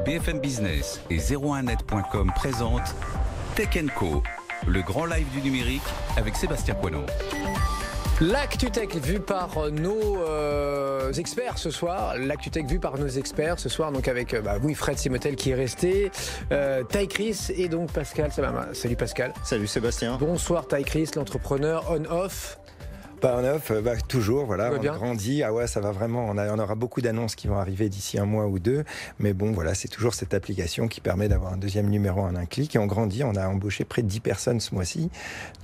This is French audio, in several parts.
BFM Business et 01net.com présentent Tech & Co, le grand live du numérique avec Sébastien Coineau. L'ActuTech vue par nos experts ce soir. L'ActuTech vue par nos experts ce soir, donc avec Fred Simotel qui est resté, Ty Chris et donc Pascal Sabama. Salut Pascal. Salut Sébastien. Bonsoir Ty Chris, l'entrepreneur on-off. Pas en off, toujours, voilà, on bien. grandit, ah ouais, ça va vraiment, on aura beaucoup d'annonces qui vont arriver d'ici un mois ou deux, mais bon, voilà, c'est toujours cette application qui permet d'avoir un deuxième numéro en un clic, et on grandit, on a embauché près de 10 personnes ce mois-ci,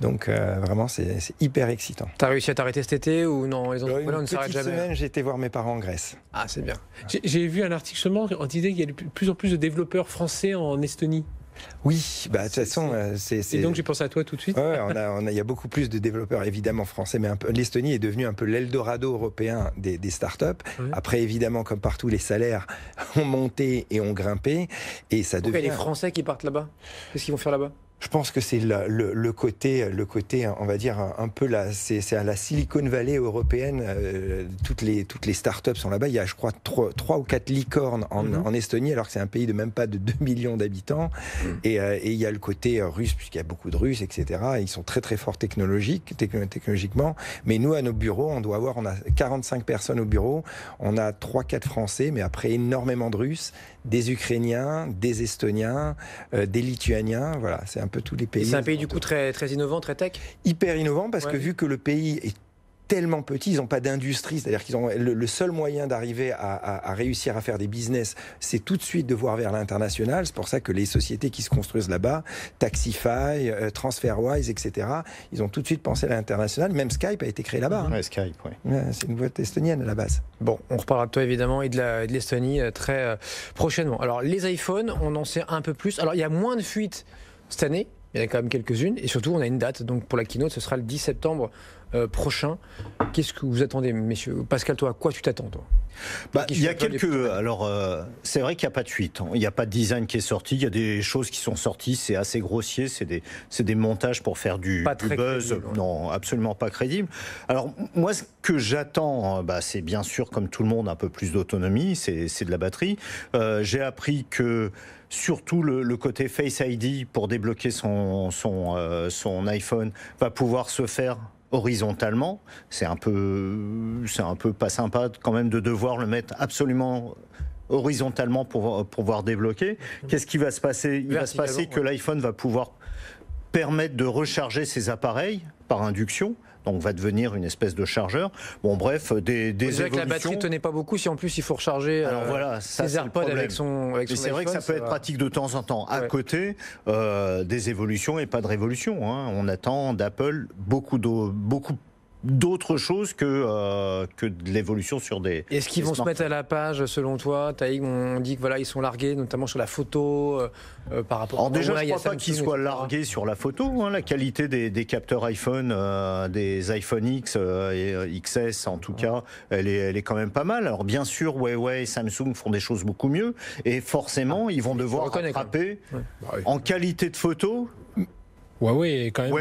donc vraiment, c'est hyper excitant. T'as réussi à t'arrêter cet été ou non? Les entrepreneurs ne s'arrêtent jamais. Une petite semaine, j'ai été voir mes parents en Grèce. Ah, c'est bien. J'ai vu un article justement, on disait qu'il y a de plus en plus de développeurs français en Estonie. Oui, de toute façon, Et donc j'ai pensé à toi tout de suite. Ouais, il y a beaucoup plus de développeurs évidemment français, mais l'Estonie est devenue un peu l'Eldorado européen des startups. Oui. Après, évidemment, comme partout, les salaires ont monté et ont grimpé, et ça devient. Pourquoi les Français qui partent là-bas? Qu'est-ce qu'ils vont faire là-bas? Je pense que c'est le côté, on va dire un peu c'est à la Silicon Valley européenne. Toutes les startups sont là-bas. Il y a, je crois, 3 ou 4 licornes en Estonie, alors que c'est un pays de même pas de 2 millions d'habitants. Et il y a le côté russe, puisqu'il y a beaucoup de Russes, etc. Ils sont très très forts technologiquement. Mais nous, à nos bureaux, on a 45 personnes au bureau. On a 3-4 Français, mais après énormément de Russes, des Ukrainiens, des Estoniens, des Lituaniens. Voilà, c'est un peu tous les pays. C'est un pays du coup très, très innovant, très tech. Hyper innovant parce que vu que le pays est tellement petit, ils n'ont pas d'industrie, c'est-à-dire qu'ils ont le seul moyen d'arriver à réussir à faire des business, c'est tout de suite de voir vers l'international. C'est pour ça que les sociétés qui se construisent là-bas, Taxify, TransferWise, etc., ils ont tout de suite pensé à l'international. Même Skype a été créé là-bas. Ouais, Skype, oui. Ouais, c'est une boîte estonienne à la base. Bon, on reparlera de toi évidemment et de l'Estonie très prochainement. Alors les iPhones, on en sait un peu plus. Alors il y a moins de fuites cette année. Il y en a quand même quelques-unes. Et surtout, on a une date. Donc, pour la keynote, ce sera le 10 septembre prochain. Qu'est-ce que vous attendez, messieurs? Pascal, toi, à quoi tu t'attends, toi? Il y a Alors, c'est vrai qu'il n'y a pas de fuite. Il n'y a pas de design qui est sorti. Il y a des choses qui sont sorties. C'est assez grossier. C'est des montages pour faire du buzz. Crédible, non, absolument pas crédible. Alors, moi, ce que j'attends, c'est bien sûr, comme tout le monde, un peu plus d'autonomie. C'est de la batterie. J'ai appris que surtout le côté Face ID pour débloquer son iPhone va pouvoir se faire horizontalement. C'est un peu pas sympa quand même de devoir le mettre absolument horizontalement pour pouvoir débloquer. Qu'est-ce qui va se passer? Il va se passer que l'iPhone va pouvoir permettre de recharger ses appareils par induction. Donc va devenir une espèce de chargeur. Bon bref, des évolutions. Que la batterie tenait pas beaucoup si en plus il faut recharger ses AirPods avec son iPhone. C'est vrai que ça peut être pratique de temps en temps. À côté, des évolutions et pas de révolution. Hein. On attend d'Apple beaucoup d'autres choses que de l'évolution sur des. Est-ce qu'ils vont se mettre à la page selon toi? Taïg, on dit que voilà, ils sont largués, notamment sur la photo par rapport. Alors déjà, je ne crois pas qu'ils soient largués sur la photo. Hein. La qualité des capteurs iPhone, des iPhone X et XS en tout cas, elle est quand même pas mal. Alors bien sûr, Huawei et Samsung font des choses beaucoup mieux, et forcément, ils vont devoir rattraper en qualité de photo. Huawei est quand même.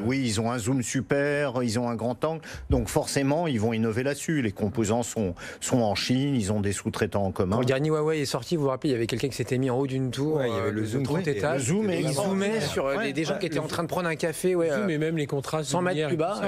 Oui, ils ont un zoom super, ils ont un grand angle, donc forcément ils vont innover là-dessus. Les composants sont en Chine, ils ont des sous-traitants en commun. Quand le dernier Huawei est sorti, vous vous rappelez, il y avait quelqu'un qui s'était mis en haut d'une tour, il y avait le zoom 30 étages, et il zoomait sur des gens qui étaient en train de prendre un café. Le zoom et même les contrastes 100 mètres plus bas.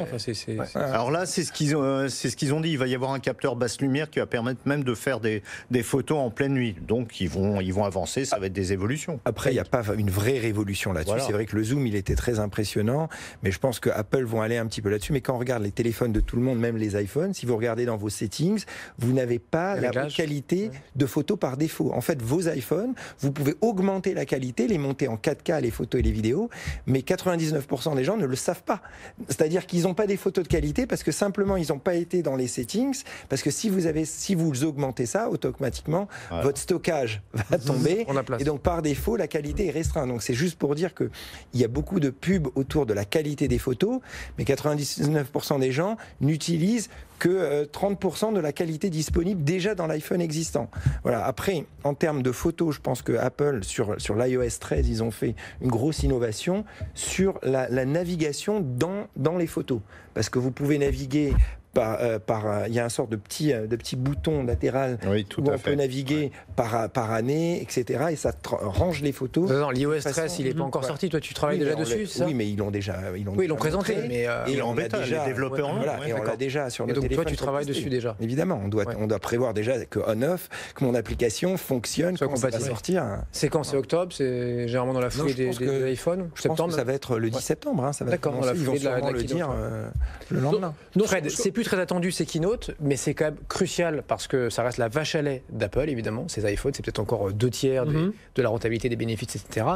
Alors là, c'est ce qu'ils ont dit. Il va y avoir un capteur basse lumière qui va permettre même de faire des photos en pleine nuit. Donc ils vont avancer, ça va être des évolutions. Après, il n'y a pas une vraie révolution là-dessus. Voilà. C'est vrai que le zoom, il était très impressionnant, mais je pense que Apple vont aller un petit peu là-dessus. Mais quand on regarde les téléphones de tout le monde, même les iPhones, si vous regardez dans vos settings, vous n'avez pas la haute qualité de photos par défaut. En fait, vos iPhones, vous pouvez augmenter la qualité, les monter en 4K, les photos et les vidéos, mais 99% des gens ne le savent pas. C'est-à-dire qu'ils n'ont pas des photos de qualité parce que simplement, ils n'ont pas été dans les settings, parce que si vous augmentez ça, automatiquement, votre stockage va tomber, et donc par défaut, la qualité est restreinte. Donc c'est juste pour dire qu'il y a beaucoup de pubs autour de la qualité des photos, mais 99% des gens n'utilisent que 30% de la qualité disponible déjà dans l'iPhone existant. Voilà. Après, en termes de photos, je pense que Apple, sur l'iOS 13, ils ont fait une grosse innovation sur la navigation dans les photos. Parce que vous pouvez naviguer il y a une sorte de petit bouton latéral où on peut naviguer par année, etc. Et ça range les photos. L'iOS 13, il n'est pas encore sorti. Toi, tu travailles déjà dessus, c'est ça? Oui, mais ils l'ont déjà. Ils l'ont présenté. Mais et on l'a déjà, les développeurs. Et on l'a déjà sur le téléphone. Et donc, toi, tu travailles dessus déjà? Évidemment, on doit prévoir déjà que on-off, que mon application fonctionne, quand ça va sortir. C'est quand? C'est octobre? C'est généralement dans la foulée des iPhones? Je pense que ça va être le 10 septembre. D'accord, dans la foulée de la le dire le lendemain. Fred, c'est plus très attendu ces keynotes, mais c'est quand même crucial parce que ça reste la vache à lait d'Apple, évidemment. Ces iPhones, c'est peut-être encore 2/3 de la rentabilité des bénéfices, etc.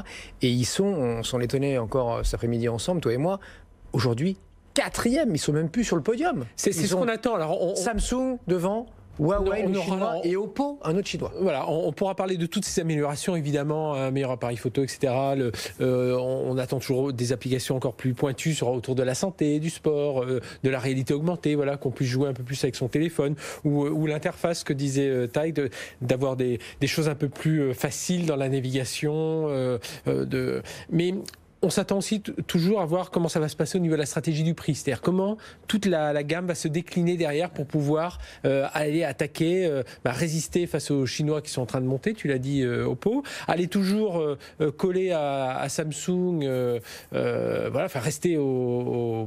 Et on s'en étonnait encore cet après-midi ensemble, toi et moi. Aujourd'hui, 4e, ils sont même plus sur le podium. C'est ce qu'on attend. Alors, Samsung devant. Huawei, et Oppo, un autre chinois. Voilà, on pourra parler de toutes ces améliorations, évidemment, un meilleur appareil photo, etc. On attend toujours des applications encore plus pointues autour de la santé, du sport, de la réalité augmentée, voilà, qu'on puisse jouer un peu plus avec son téléphone, ou l'interface que disait Tai, d'avoir des choses un peu plus faciles dans la navigation. Mais on s'attend aussi toujours à voir comment ça va se passer au niveau de la stratégie du prix, c'est-à-dire comment toute la gamme va se décliner derrière pour pouvoir aller attaquer, résister face aux Chinois qui sont en train de monter, tu l'as dit, Oppo, aller toujours coller à Samsung, rester au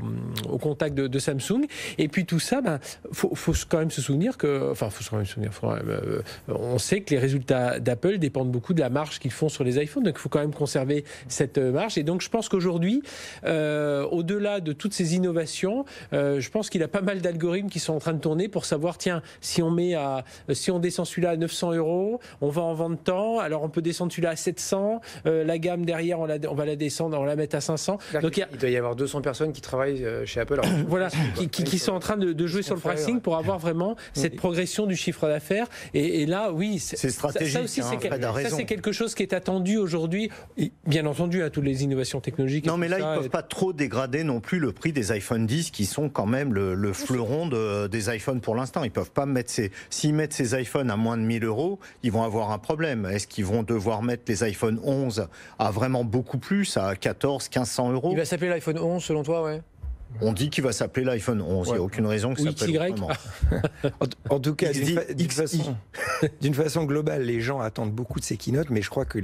contact de Samsung, et puis tout ça, faut quand même se souvenir on sait que les résultats d'Apple dépendent beaucoup de la marge qu'ils font sur les iPhones, donc il faut quand même conserver cette marge, et donc je pense qu'aujourd'hui, au-delà de toutes ces innovations, je pense qu'il y a pas mal d'algorithmes qui sont en train de tourner pour savoir, tiens, si on descend celui-là à 900 €, on va en vendre tant, alors on peut descendre celui-là à 700, la gamme derrière, on va la descendre, on la mettre à 500. Donc il doit y avoir 200 personnes qui travaillent chez Apple. Alors, voilà, qui sont en train de jouer sur le pricing pour avoir vraiment cette progression du chiffre d'affaires. Et là, oui, c'est stratégique. Ça aussi, c'est quelque chose qui est attendu aujourd'hui. Bien entendu, à toutes les innovations technologiques. Non, mais là, ils ne peuvent pas trop dégrader non plus le prix des iPhone 10 qui sont quand même le fleuron des iPhones pour l'instant. Ils ne peuvent pas mettre s'ils mettent ces iPhones à moins de 1 000 €, ils vont avoir un problème. Est-ce qu'ils vont devoir mettre les iPhone 11 à vraiment beaucoup plus, à 14, 1500 €? Il va s'appeler l'iPhone 11 selon toi, ouais? On dit qu'il va s'appeler l'iPhone 11. Il n'y a aucune raison que ça s'appelle autrement. En tout cas, d'une façon globale, les gens attendent beaucoup de ces keynotes, mais je crois que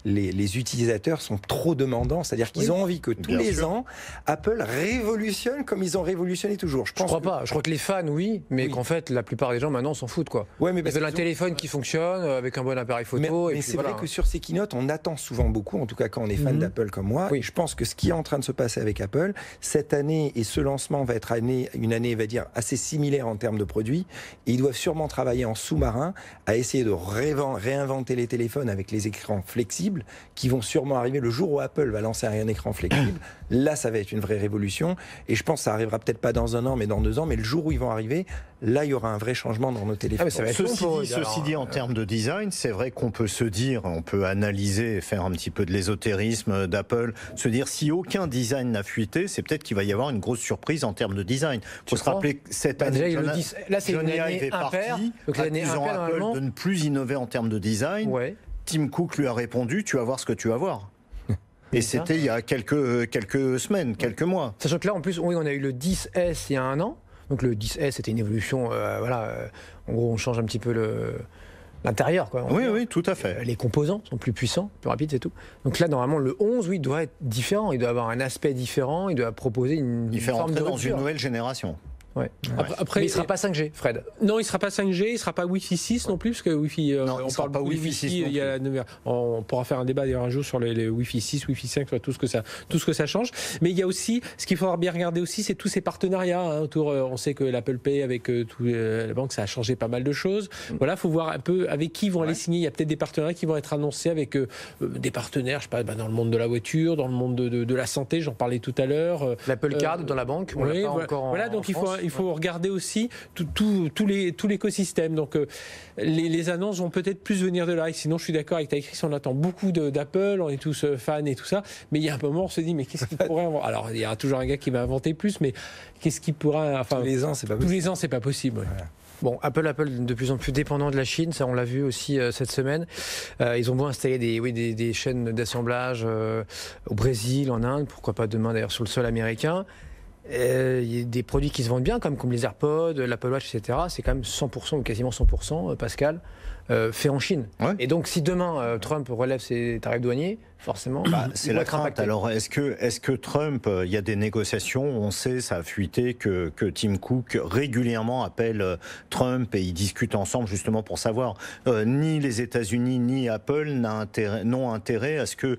les utilisateurs sont trop demandants. C'est-à-dire qu'ils ont envie que tous les ans, Apple révolutionne comme ils ont révolutionné toujours. Je crois pas. Je crois que les fans, mais qu'en fait, la plupart des gens maintenant s'en foutent, quoi. Ouais, mais ils veulent un téléphone qui fonctionne avec un bon appareil photo. Mais c'est vrai que sur ces keynotes, on attend souvent beaucoup, en tout cas quand on est fan d'Apple comme moi. Et je pense que ce qui est en train de se passer avec Apple, cette année, et ce lancement va être une année, va dire, assez similaire en termes de produits. Et ils doivent sûrement travailler en sous-marin à essayer de réinventer les téléphones avec les écrans flexibles qui vont sûrement arriver le jour où Apple va lancer un écran flexible. Là, ça va être une vraie révolution. Et je pense que ça arrivera peut-être pas dans 1 an, mais dans 2 ans. Mais le jour où ils vont arriver, là, il y aura un vrai changement dans nos téléphones. Ceci dit, en termes de design, c'est vrai qu'on peut se dire, on peut analyser et faire un petit peu de l'ésotérisme d'Apple, se dire si aucun design n'a fuité, c'est peut-être qu'il va y avoir une grosse surprise en termes de design. Il faut se rappeler que cette année, là, c'est une année impair, accusant Apple de ne plus innover en termes de design. Ouais. Tim Cook lui a répondu, tu vas voir ce que tu vas voir. Et c'était il y a quelques semaines, quelques mois. Sachant que là, en plus, on a eu le 10S il y a 1 an. Donc le 10S, c'était une évolution, en gros, on change un petit peu l'intérieur, quoi. Oui, tout à fait. Les composants sont plus puissants, plus rapides, c'est tout. Donc là, normalement, le 11, doit être différent. Il doit avoir un aspect différent. Il doit proposer une forme de dans une nouvelle génération. Ouais. Après, mais il ne sera pas 5G, Fred. Non, il ne sera pas 5G, il ne sera pas Wi-Fi 6 non plus, parce que Wi-Fi, on parle pas Wi-Fi 6. On pourra faire un débat d'ailleurs un jour sur les Wi-Fi 6, Wi-Fi 5, tout ce que ça change. Mais il y a aussi, ce qu'il faudra bien regarder aussi, c'est tous ces partenariats autour. On sait que l'Apple Pay avec la banque, ça a changé pas mal de choses. Voilà, il faut voir un peu avec qui ils vont aller signer. Il y a peut-être des partenariats qui vont être annoncés avec des partenaires, je sais pas, dans le monde de la voiture, dans le monde de la santé, j'en parlais tout à l'heure. L'Apple Card dans la banque, on l'a pas encore voilà, donc il faut regarder aussi tout l'écosystème. Donc les annonces vont peut-être plus venir de là. Et sinon, je suis d'accord avec ta Chris, on attend beaucoup d'Apple, on est tous fans et tout ça. Mais il y a un moment, on se dit, mais qu'est-ce qu'il pourrait avoir? Alors, il y aura toujours un gars qui va inventer plus, mais qu'est-ce qu'il pourra... Enfin, tous les ans, c'est pas possible. Tous les ans, c'est pas possible. Ouais. Voilà. Bon, Apple de plus en plus dépendant de la Chine, ça on l'a vu aussi cette semaine. Ils ont beau installer des chaînes d'assemblage au Brésil, en Inde, pourquoi pas demain d'ailleurs sur le sol américain. Il y a des produits qui se vendent bien, comme les AirPods, l'Apple Watch, etc. C'est quand même 100% ou quasiment 100%, Pascal, fait en Chine. Ouais. Et donc, si demain Trump relève ses tarifs douaniers, forcément, c'est la crainte. Impacté. Alors, est-ce que Trump, il y a des négociations, on sait, ça a fuité que Tim Cook régulièrement appelle Trump et ils discutent ensemble justement pour savoir ni les États-Unis ni Apple n'ont intérêt à ce que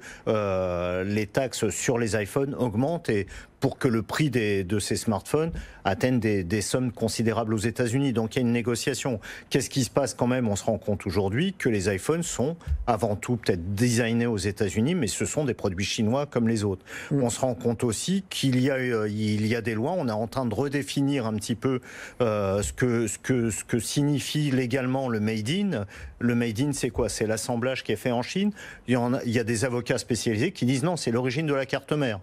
les taxes sur les iPhones augmentent et pour que le prix de ces smartphones atteigne des sommes considérables aux États-Unis. Donc il y a une négociation. Qu'est-ce qui se passe quand même? On se rend compte aujourd'hui que les iPhones sont avant tout peut-être designés aux États-Unis, mais ce sont des produits chinois comme les autres. On se rend compte aussi qu'il y a des lois. On est en train de redéfinir un petit peu ce que signifie légalement le Made in. Le Made in, c'est quoi? C'est l'assemblage qui est fait en Chine. Il y a des avocats spécialisés qui disent non, c'est l'origine de la carte mère.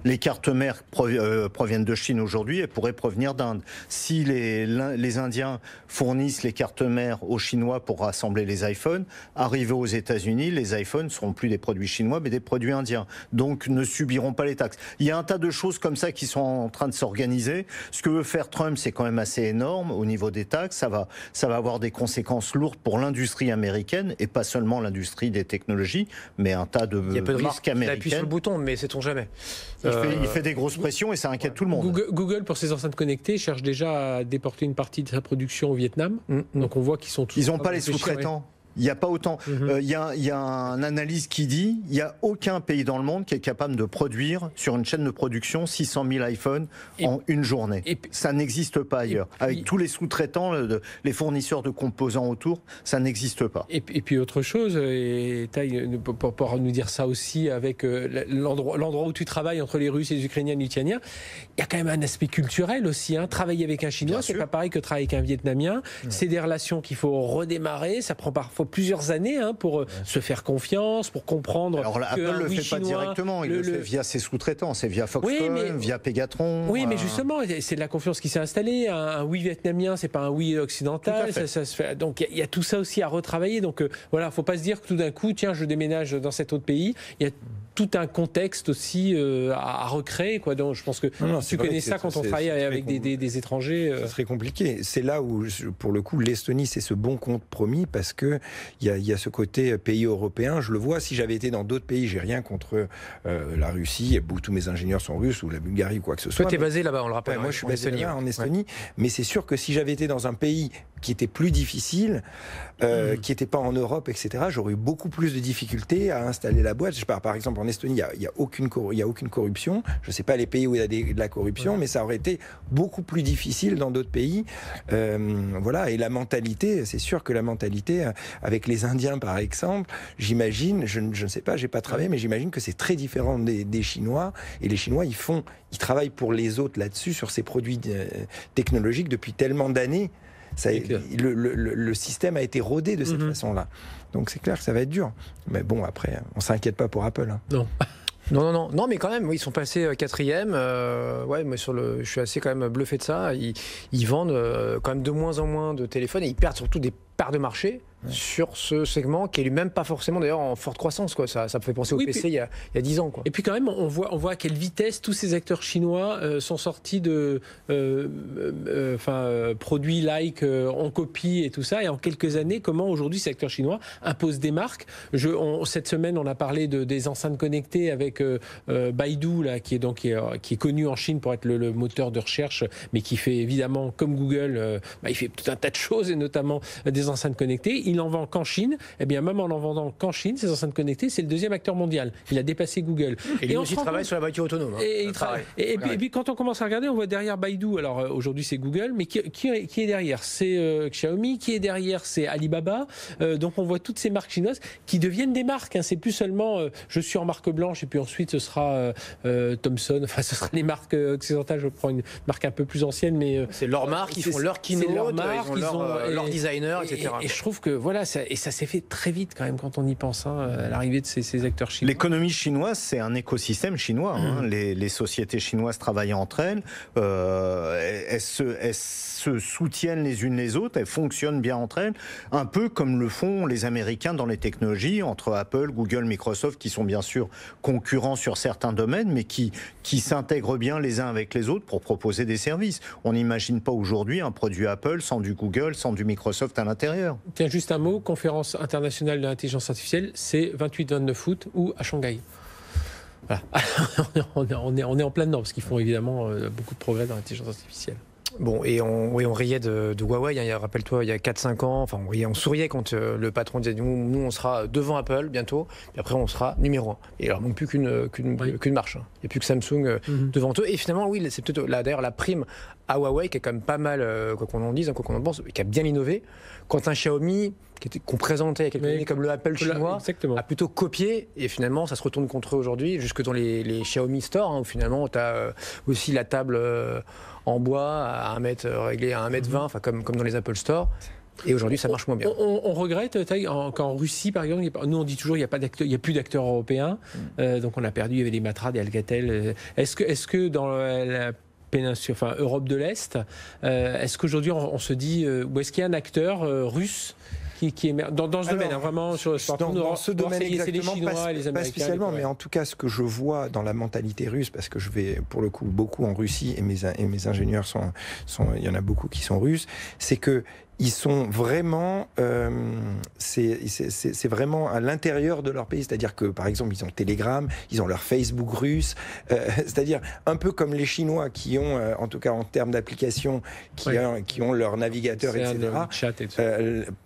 Les cartes mères proviennent de Chine aujourd'hui et pourraient provenir d'Inde. Si les Indiens fournissent les cartes mères aux Chinois pour assembler les iPhones, arrivés aux États-Unis, les iPhones ne seront plus des produits chinois mais des produits indiens. Donc ne subiront pas les taxes. Il y a un tas de choses comme ça qui sont en train de s'organiser. Ce que veut faire Trump, c'est quand même assez énorme au niveau des taxes. Ça va avoir des conséquences lourdes pour l'industrie américaine et pas seulement l'industrie des technologies, mais un tas de marques américaines. Il appuie sur le bouton, mais sait-on jamais. Il fait des grosses pressions et ça inquiète tout le monde. Google, pour ses enceintes connectées, cherche déjà à déporter une partie de sa production au Vietnam. Donc on voit qu'ils sont tous... Ils n'ont pas les sous-traitants. Il n'y a pas autant. Il y a un analyse qui dit il n'y a aucun pays dans le monde qui est capable de produire sur une chaîne de production 600 000 iPhones en une journée. Ça n'existe pas ailleurs. Avec tous les sous-traitants, les fournisseurs de composants autour, ça n'existe pas. Et puis autre chose, et Taï pour nous dire ça aussi avec l'endroit où tu travailles entre les Russes et les Ukrainiens et les Lituaniens, il y a quand même un aspect culturel aussi. Travailler avec un Chinois, c'est pas pareil que travailler avec un Vietnamien. C'est des relations qu'il faut redémarrer. Ça prend parfois plusieurs années pour se faire confiance, pour comprendre. Alors là, Apple ne le fait pas directement, il le fait via ses sous-traitants, c'est via Foxconn, via Pegatron. Oui, mais justement, c'est de la confiance qui s'est installée. Un oui vietnamien, c'est pas un oui occidental. Ça se fait. Donc il y a tout ça aussi à retravailler. Donc voilà, faut pas se dire que tout d'un coup, tiens, je déménage dans cet autre pays. Il y a tout un contexte aussi à recréer, quoi. Donc je pense que tu connais ça quand on travaille avec des étrangers. Ça serait compliqué. C'est là où, pour le coup, l'Estonie, c'est ce bon compromis parce que il y a ce côté pays européen. Je le vois. Si j'avais été dans d'autres pays, j'ai rien contre la Russie. Tous mes ingénieurs sont russes ou la Bulgarie ou quoi que ce soit. Toi, t'es basé là-bas, on le rappelle. Moi, je suis basé là, en Estonie. Mais c'est sûr que si j'avais été dans un pays qui était plus difficile, qui n'était pas en Europe, etc., j'aurais eu beaucoup plus de difficultés à installer la boîte. Je pars, par exemple, en Estonie, il n'y a aucune corruption. Je ne sais pas les pays où il y a de la corruption, mais ça aurait été beaucoup plus difficile dans d'autres pays. Voilà. Et la mentalité, c'est sûr que la mentalité, avec les Indiens, par exemple, j'imagine, je ne sais pas, j'ai pas travaillé, mais j'imagine que c'est très différent des Chinois. Et les Chinois, ils travaillent pour les autres là-dessus, sur ces produits technologiques depuis tellement d'années. Le système a été rodé de cette façon-là. Donc c'est clair que ça va être dur. Mais bon, après, on s'inquiète pas pour Apple. Non. Non, mais quand même, ils sont passés 4e. Ouais, mais je suis assez quand même bluffé de ça. Ils vendent quand même de moins en moins de téléphones et ils perdent surtout des parts de marché sur ce segment qui est lui-même pas forcément d'ailleurs en forte croissance, quoi. Ça me fait penser au PC il y a 10 ans, quoi. Et puis quand même on voit à quelle vitesse tous ces acteurs chinois sont sortis de produits like on copie et tout ça, et en quelques années comment aujourd'hui ces acteurs chinois imposent des marques. Cette semaine on a parlé des enceintes connectées avec Baidu là, qui est connu en Chine pour être le moteur de recherche, mais qui fait évidemment comme Google, il fait tout un tas de choses et notamment des enceintes connectées. Il en vend qu'en Chine. Eh bien, même en vendant qu'en Chine, ces enceintes connectées, c'est le 2e acteur mondial. Il a dépassé Google. Et lui aussi travaille sur la voiture autonome. Et il travaille. Et puis, quand on commence à regarder, on voit derrière Baidu. Alors, aujourd'hui, c'est Google, mais qui est derrière? C'est Xiaomi. Qui est derrière? C'est Alibaba. Donc, on voit toutes ces marques chinoises qui deviennent des marques. C'est plus seulement je suis en marque blanche et puis ensuite, ce sera Thomson. Enfin, ce sera les marques occidentales. Je prends une marque un peu plus ancienne, mais c'est leur marque. Ils font leur keynote, ils ont leur designer, etc. Et je trouve que voilà, et ça s'est fait très vite quand même quand on y pense, à l'arrivée de ces acteurs chinois. L'économie chinoise, c'est un écosystème chinois. Les sociétés chinoises travaillent entre elles, elles se soutiennent les unes les autres, elles fonctionnent bien entre elles, un peu comme le font les Américains dans les technologies, entre Apple, Google, Microsoft, qui sont bien sûr concurrents sur certains domaines, mais qui s'intègrent bien les uns avec les autres pour proposer des services. On n'imagine pas aujourd'hui un produit Apple sans du Google, sans du Microsoft à l'intérieur. Tiens, juste un mot, conférence internationale de l'intelligence artificielle, c'est 28-29 août ou à Shanghai. Voilà. on est en plein dedans, parce qu'ils font évidemment beaucoup de progrès dans l'intelligence artificielle. Bon, et on riait de Huawei, rappelle-toi, il y a 4-5 ans, enfin on souriait quand le patron disait nous on sera devant Apple bientôt, puis après on sera numéro 1. Et alors il ne manque plus qu'une marche, il n'y a plus que Samsung devant eux. Et finalement, oui, c'est peut-être d'ailleurs la prime à Huawei qui est quand même pas mal, quoi qu'on en dise, quoi qu'on en pense, qui a bien innové, quand un Xiaomi qu'on présentait il y a quelques années comme le Apple chinois a plutôt copié, et finalement ça se retourne contre eux aujourd'hui, jusque dans les Xiaomi Store, où finalement tu as aussi la table en bois à 1 mètre, réglée à 1,20 m, enfin comme dans les Apple Store. Et aujourd'hui, ça marche moins bien. On regrette qu'en Russie, par exemple, nous on dit toujours qu'il n'y a plus d'acteurs européens, donc on a perdu, il y avait des Matra, des Alcatel. Est-ce que dans la péninsule, enfin Europe de l'Est, est-ce qu'aujourd'hui on se dit, ou est-ce qu'il y a un acteur russe qui émerge dans ce domaine, vraiment sur le smartphone, dans ce domaine exactement, c'est les Chinois et les Américains, pas spécialement, mais en tout cas ce que je vois dans la mentalité russe, parce que je vais pour le coup beaucoup en Russie et mes ingénieurs il y en a beaucoup qui sont russes, c'est que ils sont vraiment, c'est vraiment à l'intérieur de leur pays. C'est-à-dire que, par exemple, ils ont Telegram, ils ont leur Facebook russe. C'est-à-dire un peu comme les Chinois qui ont, en tout cas en termes d'applications, qui ont leur navigateur, etc.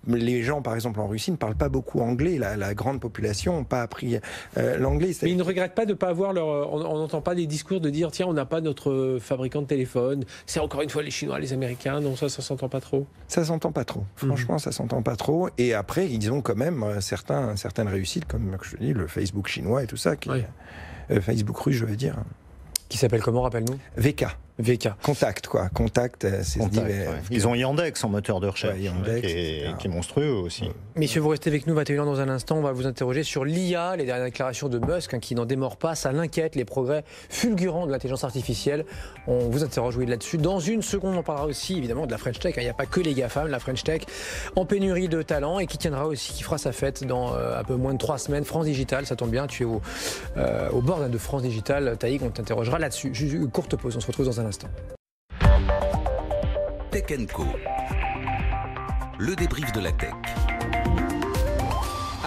Les gens, par exemple, en Russie, ne parlent pas beaucoup anglais. La grande population n'a pas appris l'anglais. Mais ils ne regrettent pas de ne pas avoir on n'entend pas des discours de dire tiens, on n'a pas notre fabricant de téléphone. C'est encore une fois les Chinois, les Américains. Non, ça s'entend pas trop. Ça s'entend pas trop. Franchement, ça s'entend pas trop. Et après, ils ont quand même certaines réussites, comme je te dis, le Facebook chinois et tout ça, Facebook russe, je veux dire. Qui s'appelle comment, rappelle-nous? VK. Contact, quoi. Contact, c'est Ils ont Yandex en moteur de recherche, qui est monstrueux aussi. Messieurs, vous restez avec nous 21h dans un instant. On va vous interroger sur l'IA, les dernières déclarations de Musk, qui n'en démord pas. Ça l'inquiète, les progrès fulgurants de l'intelligence artificielle. On vous interroge là-dessus. Dans une seconde, on parlera aussi évidemment de la French Tech. Il n'y a pas que les GAFAM, la French Tech en pénurie de talent, et qui fera sa fête dans un peu moins de 3 semaines. France Digital, ça tombe bien, tu es au bord de France Digital. Taïg, on t'interrogera là-dessus. Juste une courte pause, on se retrouve dans un instant. Tech & Co. Le débrief de la tech.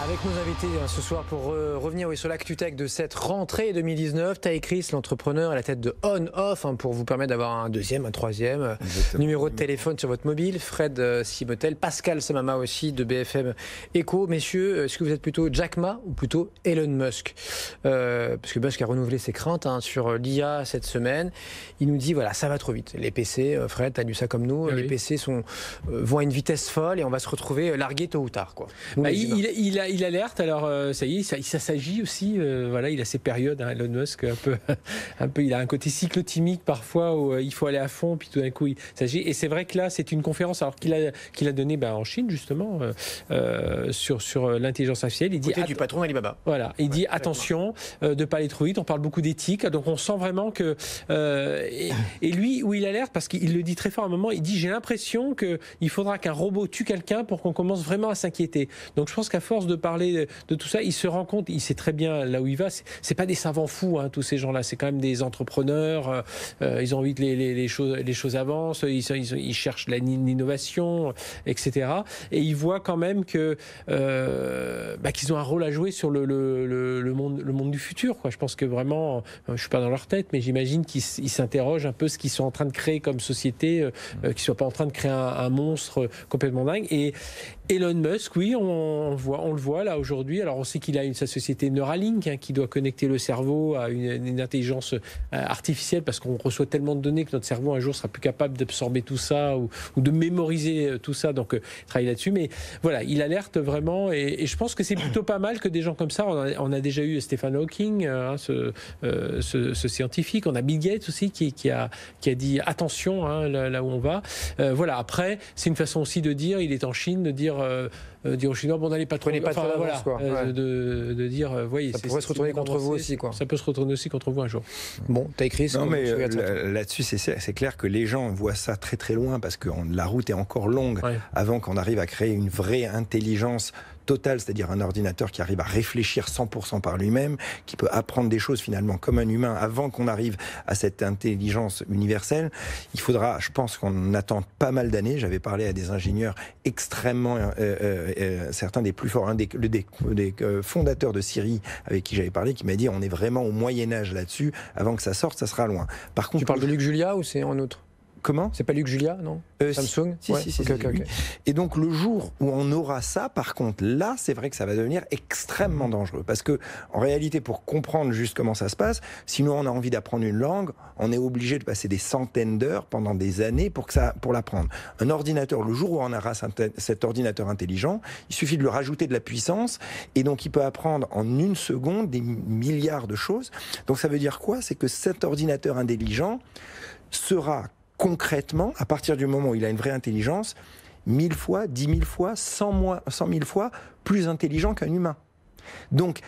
Avec nos invités ce soir pour revenir sur l'ActuTech de cette rentrée 2019. Taïg Chris, l'entrepreneur à la tête de On-Off, pour vous permettre d'avoir un deuxième, un troisième numéro de téléphone sur votre mobile. Fred Simotel, Pascal Samama aussi de BFM Echo. Messieurs, est-ce que vous êtes plutôt Jack Ma ou plutôt Elon Musk? Parce que Musk a renouvelé ses craintes sur l'IA cette semaine. Il nous dit, voilà, ça va trop vite. Les PC, Fred, t'as lu ça comme nous, les PC vont à une vitesse folle et on va se retrouver largué tôt ou tard, quoi. Il alerte, alors ça y est, ça s'agit aussi, il a ses périodes, Elon Musk, un peu, il a un côté cyclotimique parfois où il faut aller à fond, puis tout d'un coup il s'agit. Et c'est vrai que là, c'est une conférence qu'il a donnée en Chine justement sur l'intelligence artificielle. Il dit du patron Alibaba. Voilà, il dit attention de pas aller trop vite. On parle beaucoup d'éthique, donc on sent vraiment que et lui où il alerte parce qu'il le dit très fort à un moment. Il dit j'ai l'impression que il faudra qu'un robot tue quelqu'un pour qu'on commence vraiment à s'inquiéter. Donc je pense qu'à force de parler de tout ça, il se rend compte, il sait très bien là où il va. C'est pas des savants fous, tous ces gens-là. C'est quand même des entrepreneurs. Ils ont envie que les choses avancent. Ils cherchent l'innovation, etc. Et ils voient quand même que qu'ils ont un rôle à jouer sur le monde du futur, quoi. Je pense que vraiment, je suis pas dans leur tête, mais j'imagine qu'ils s'interrogent un peu ce qu'ils sont en train de créer comme société, qu'ils soient pas en train de créer un monstre complètement dingue. Et Elon Musk, oui, on le voit là aujourd'hui. Alors on sait qu'il a sa société Neuralink qui doit connecter le cerveau à une intelligence artificielle parce qu'on reçoit tellement de données que notre cerveau un jour sera plus capable d'absorber tout ça ou de mémoriser tout ça. Donc il travaille là-dessus. Mais voilà, il alerte vraiment et je pense que c'est plutôt pas mal que des gens comme ça. On a déjà eu Stephen Hawking, ce scientifique. On a Bill Gates aussi qui a dit attention là où on va. Voilà. Après, c'est une façon aussi de dire, il est en Chine, de dire dire aux Chinois, bon, n'allez pas trop... Prenez pas trop d'avance, quoi. De dire, voyez... Ça pourrait se retourner contre vous aussi, quoi. Ça peut se retourner aussi contre vous un jour. Bon, t'as écrit... Non, mais là-dessus, c'est clair que les gens voient ça très très loin, parce que la route est encore longue avant qu'on arrive à créer une vraie intelligence totale, c'est-à-dire un ordinateur qui arrive à réfléchir 100% par lui-même, qui peut apprendre des choses finalement comme un humain avant qu'on arrive à cette intelligence universelle. Il faudra, je pense qu'on attend pas mal d'années. J'avais parlé à des ingénieurs extrêmement, certains des plus forts, un des fondateurs de Siri avec qui j'avais parlé, qui m'a dit on est vraiment au Moyen-Âge là-dessus, avant que ça sorte, ça sera loin. Par contre, tu parles de Luc Julia ou c'est en autre ? Comment ? C'est pas Luc Julia, non ? Samsung ? Si. Okay. Et donc le jour où on aura ça, par contre, là, c'est vrai que ça va devenir extrêmement dangereux. Parce que, en réalité, pour comprendre juste comment ça se passe, si nous on a envie d'apprendre une langue, on est obligé de passer des centaines d'heures pendant des années pour l'apprendre. Un ordinateur, le jour où on aura cet ordinateur intelligent, il suffit de lui rajouter de la puissance, et donc il peut apprendre en une seconde des milliards de choses. Donc ça veut dire quoi ? C'est que cet ordinateur intelligent sera concrètement, à partir du moment où il a une vraie intelligence, 1000 fois, 10 000 fois, 100 000 fois plus intelligent qu'un humain. Donc,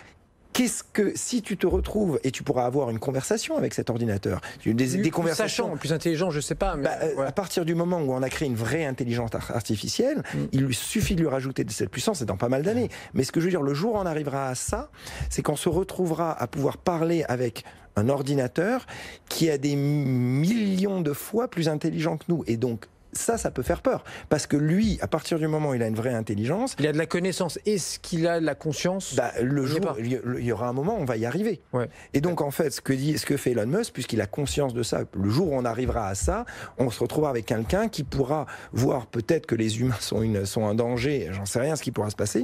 si tu te retrouves et tu pourras avoir une conversation avec cet ordinateur, des conversations... Sachant, plus intelligent, je sais pas. Mais à partir du moment où on a créé une vraie intelligence artificielle, il lui suffit de lui rajouter de cette puissance, c'est dans pas mal d'années. Mais ce que je veux dire, le jour où on arrivera à ça, c'est qu'on se retrouvera à pouvoir parler avec un ordinateur qui a des millions de fois plus intelligent que nous. Et donc, ça peut faire peur. Parce que lui, à partir du moment où il a une vraie intelligence... Il a de la connaissance. Est-ce qu'il a de la conscience ? Le jour, il y aura un moment où on va y arriver. Ouais. Et donc, en fait, ce que fait Elon Musk, puisqu'il a conscience de ça, le jour où on arrivera à ça, on se retrouvera avec quelqu'un qui pourra voir peut-être que les humains sont un danger, j'en sais rien ce qui pourra se passer.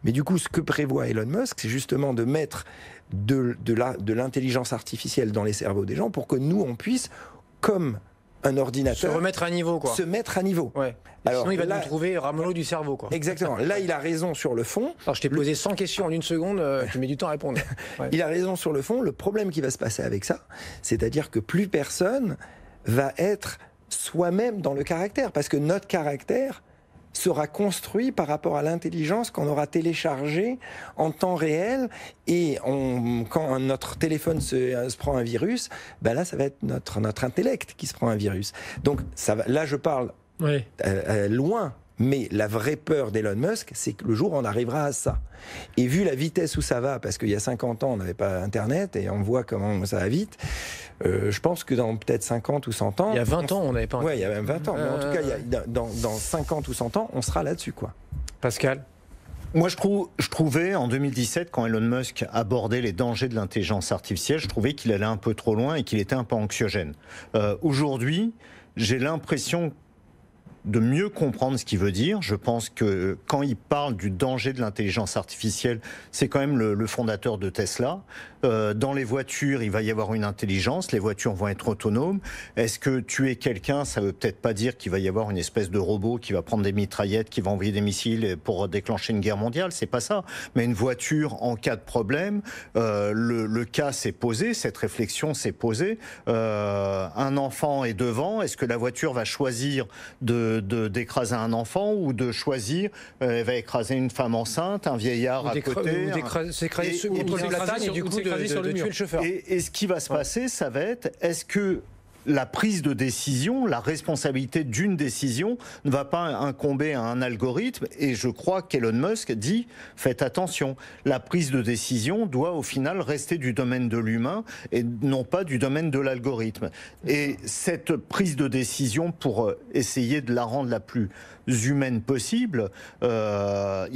Mais du coup, ce que prévoit Elon Musk, c'est justement de mettre de l'intelligence artificielle dans les cerveaux des gens pour que nous, on puisse, comme un ordinateur... Se remettre à niveau, quoi. Se mettre à niveau. Ouais. Alors, sinon, il va nous trouver Rameau du cerveau, quoi. Exactement. Là, il a raison sur le fond. Alors, je t'ai posé 100 questions en une seconde, tu mets du temps à répondre. Ouais. Il a raison sur le fond. Le problème qui va se passer avec ça, c'est-à-dire que plus personne va être soi-même dans le caractère. Parce que notre caractère sera construit par rapport à l'intelligence qu'on aura téléchargée en temps réel, et quand notre téléphone se prend un virus, ben là ça va être notre intellect qui se prend un virus. Donc là je parle loin, mais la vraie peur d'Elon Musk, c'est que le jour où on arrivera à ça. Et vu la vitesse où ça va, parce qu'il y a 50 ans on n'avait pas Internet, et on voit comment ça va vite, je pense que dans peut-être 50 ou 100 ans... Il y a 20 ans on n'avait pas Internet. Oui, il y a même 20 ans, mais en tout cas dans 50 ou 100 ans, on sera là-dessus, quoi. Pascal ? Moi, je trouvais, en 2017, quand Elon Musk abordait les dangers de l'intelligence artificielle, je trouvais qu'il allait un peu trop loin et qu'il était un peu anxiogène. Aujourd'hui, j'ai l'impression de mieux comprendre ce qu'il veut dire. Je pense que quand il parle du danger de l'intelligence artificielle, c'est quand même le fondateur de Tesla. Dans les voitures, il va y avoir une intelligence, les voitures vont être autonomes. Est-ce que tuer quelqu'un, ça veut peut-être pas dire qu'il va y avoir une espèce de robot qui va prendre des mitraillettes, qui va envoyer des missiles pour déclencher une guerre mondiale? C'est pas ça. Mais une voiture, en cas de problème, le cas s'est posé, cette réflexion s'est posée. Un enfant est devant, est-ce que la voiture va choisir d'écraser un enfant, ou de choisir, elle va écraser une femme enceinte, un vieillard à côté, s'écraser contre la platane et du coup de tuer le chauffeur. Et ce qui va se passer, ça va être, est-ce que la prise de décision, la responsabilité d'une décision ne va pas incomber à un algorithme? Et je crois qu'Elon Musk dit, faites attention, la prise de décision doit au final rester du domaine de l'humain et non pas du domaine de l'algorithme. Et cette prise de décision, pour essayer de la rendre la plus humaine possible, il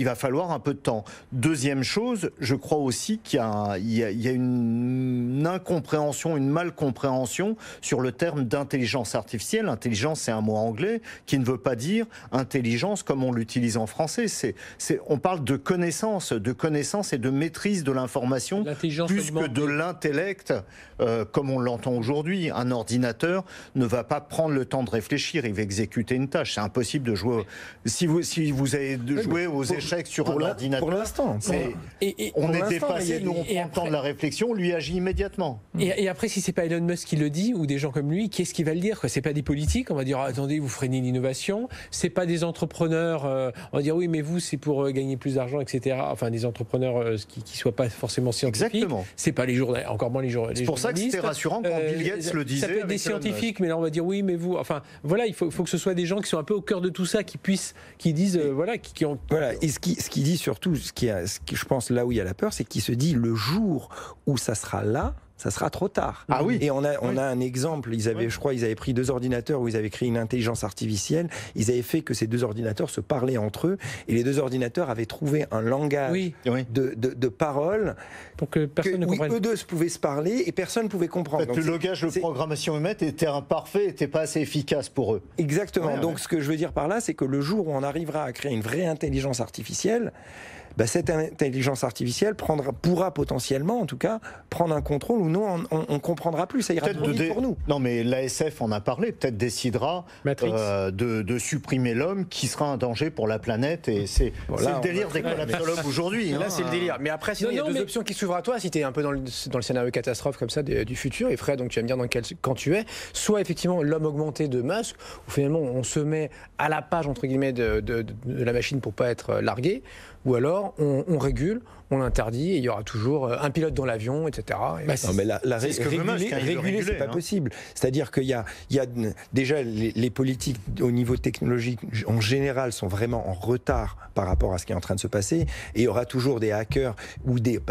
va falloir un peu de temps. Deuxième chose, je crois aussi qu'il y a une incompréhension, une malcompréhension sur le terme d'intelligence artificielle. Intelligence, c'est un mot anglais qui ne veut pas dire intelligence comme on l'utilise en français. On parle de connaissance et de maîtrise de l'information plus que de l'intellect comme on l'entend aujourd'hui. Un ordinateur ne va pas prendre le temps de réfléchir, il va exécuter une tâche. C'est impossible de jouer. Si vous avez joué aux échecs sur un ordinateur, pour l'instant, on est dépassé, nous on prend le temps de la réflexion, lui agit immédiatement. Et après, si c'est pas Elon Musk qui le dit, ou des gens comme comme lui, qu'est-ce qu'il va le dire, quoi? C'est pas des politiques, on va dire attendez, vous freinez l'innovation. C'est pas des entrepreneurs, on va dire oui, mais vous c'est pour gagner plus d'argent, etc. Enfin, des entrepreneurs qui soient pas forcément scientifiques. Exactement. C'est pas les journalistes, encore moins les journalistes. C'est pour ça que c'était rassurant quand Bill Gates le disait. Ça peut être des scientifiques, mais là on va dire oui, mais vous. Enfin, voilà, il faut que ce soit des gens qui sont un peu au cœur de tout ça, qui disent voilà, qui ont. Voilà. Et ce qui dit surtout, ce qui je pense là où il y a la peur, c'est qu'il se dit le jour où ça sera là, ça sera trop tard. Ah oui. Et on a un exemple. Je crois, ils avaient pris 2 ordinateurs où ils avaient créé une intelligence artificielle. Ils avaient fait que ces 2 ordinateurs se parlaient entre eux, et les 2 ordinateurs avaient trouvé un langage de parole pour que personne ne comprenne. Eux 2 pouvaient se parler et personne ne pouvait comprendre. En fait, le langage de programmation humaine était imparfait, n'était pas assez efficace pour eux. Exactement. Donc ce que je veux dire par là, c'est que le jour où on arrivera à créer une vraie intelligence artificielle, cette intelligence artificielle pourra potentiellement, en tout cas, prendre un contrôle où nous, on comprendra plus. Ça ira trop vite pour nous. Non, mais l'ASF en a parlé. Peut-être décidera de supprimer l'homme qui sera un danger pour la planète. Et c'est le délire des collapsologues aujourd'hui. Là, c'est le délire. Mais après, il y a 2 options qui s'ouvrent à toi. Si tu es un peu dans le scénario catastrophe comme ça du futur, et Fred, donc tu vas me dire dans quel camp tu es. Soit effectivement l'homme augmenté de Musk, où finalement on se met à la page entre guillemets de la machine pour pas être largué. Ou alors on régule, on l'interdit, et il y aura toujours un pilote dans l'avion, etc. Non, mais réguler, c'est pas possible. C'est-à-dire qu'il y a déjà les politiques au niveau technologique en général sont vraiment en retard par rapport à ce qui est en train de se passer, et il y aura toujours des hackers ou des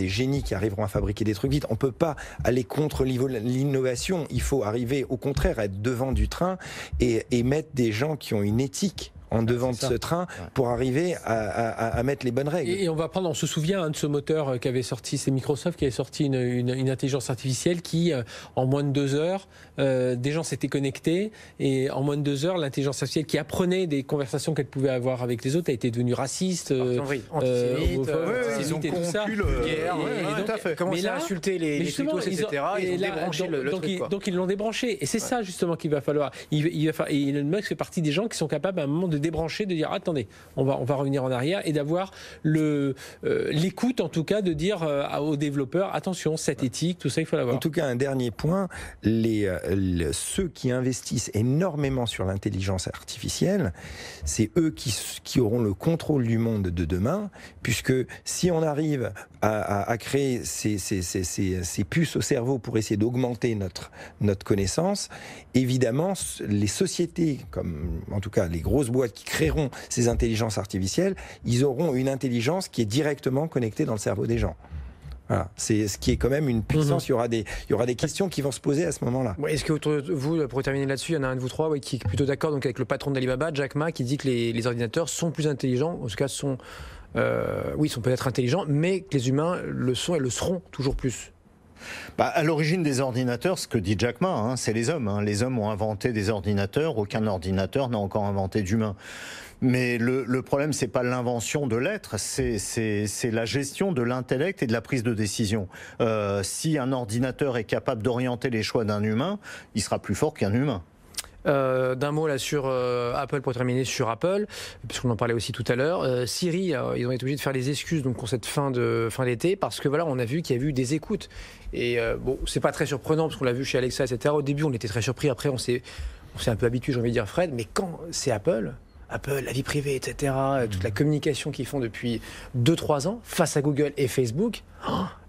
génies qui arriveront à fabriquer des trucs vite. On peut pas aller contre l'innovation. Il faut arriver au contraire à être devant du train et mettre des gens qui ont une éthique en devant de ce train pour arriver à mettre les bonnes règles. Et on se souvient de ce moteur qu'avait sorti, c'est Microsoft qui avait sorti une intelligence artificielle qui, en moins de 2 heures, des gens s'étaient connectés, et en moins de 2 heures, l'intelligence artificielle qui apprenait des conversations qu'elle pouvait avoir avec les autres a été devenue raciste, antisémite, ils ont corrompu tout à fait. Comment il a insulté les tutos, etc. Ils ont débranché le truc. Donc ils l'ont débranché, et c'est ça justement qu'il va falloir. Et Elon Musk fait partie des gens qui sont capables à un moment de débrancher, de dire attendez, on va revenir en arrière, et d'avoir l'écoute, en tout cas, de dire aux développeurs attention, cette éthique, tout ça, il faut l'avoir. En tout cas, un dernier point, ceux qui investissent énormément sur l'intelligence artificielle, c'est eux qui auront le contrôle du monde de demain, puisque si on arrive à créer ces puces au cerveau pour essayer d'augmenter notre connaissance, évidemment, les sociétés, comme en tout cas les grosses boîtes qui créeront ces intelligences artificielles, ils auront une intelligence qui est directement connectée dans le cerveau des gens. Voilà. C'est ce qui est quand même une puissance. Il y aura des questions qui vont se poser à ce moment-là. Est-ce que autour de vous, pour terminer là-dessus, il y en a un de vous 3 qui est plutôt d'accord donc avec le patron d'Alibaba, Jack Ma, qui dit que les ordinateurs sont plus intelligents, en tout cas sont peut-être intelligents, mais que les humains le sont et le seront toujours plus. À l'origine des ordinateurs, ce que dit Jack Ma, c'est les hommes. Les hommes ont inventé des ordinateurs, aucun ordinateur n'a encore inventé d'humain. Mais le problème, c'est pas l'invention de l'être, c'est la gestion de l'intellect et de la prise de décision. Si un ordinateur est capable d'orienter les choix d'un humain, il sera plus fort qu'un humain. D'un mot là sur Apple, pour terminer sur Apple, puisqu'on en parlait aussi tout à l'heure. Siri, ils ont été obligés de faire les excuses donc pour cette fin d'été, parce que voilà, on a vu qu'il y a eu des écoutes. Et c'est pas très surprenant parce qu'on l'a vu chez Alexa, etc. Au début, on était très surpris. Après, on s'est un peu habitué, j'ai envie de dire, Fred. Mais quand c'est Apple, la vie privée, etc., toute la communication qu'ils font depuis 2-3 ans face à Google et Facebook,